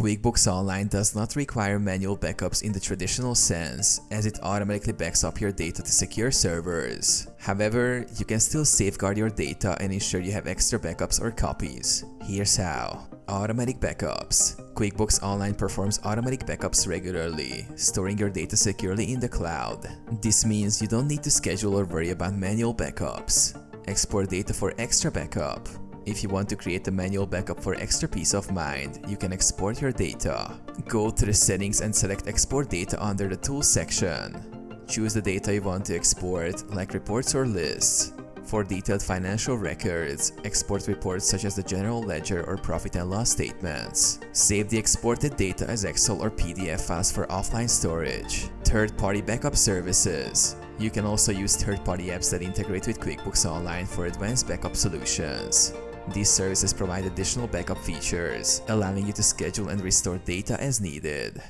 QuickBooks Online does not require manual backups in the traditional sense, as it automatically backs up your data to secure servers. However, you can still safeguard your data and ensure you have extra backups or copies. Here's how. Automatic backups. QuickBooks Online performs automatic backups regularly, storing your data securely in the cloud. This means you don't need to schedule or worry about manual backups. Export data for extra backup. If you want to create a manual backup for extra peace of mind, you can export your data. Go to the settings and select Export Data under the Tools section. Choose the data you want to export, like reports or lists. For detailed financial records, export reports such as the general ledger or profit and loss statements. Save the exported data as Excel or PDF files for offline storage. Third-party backup services. You can also use third-party apps that integrate with QuickBooks Online for advanced backup solutions. These services provide additional backup features, allowing you to schedule and restore data as needed.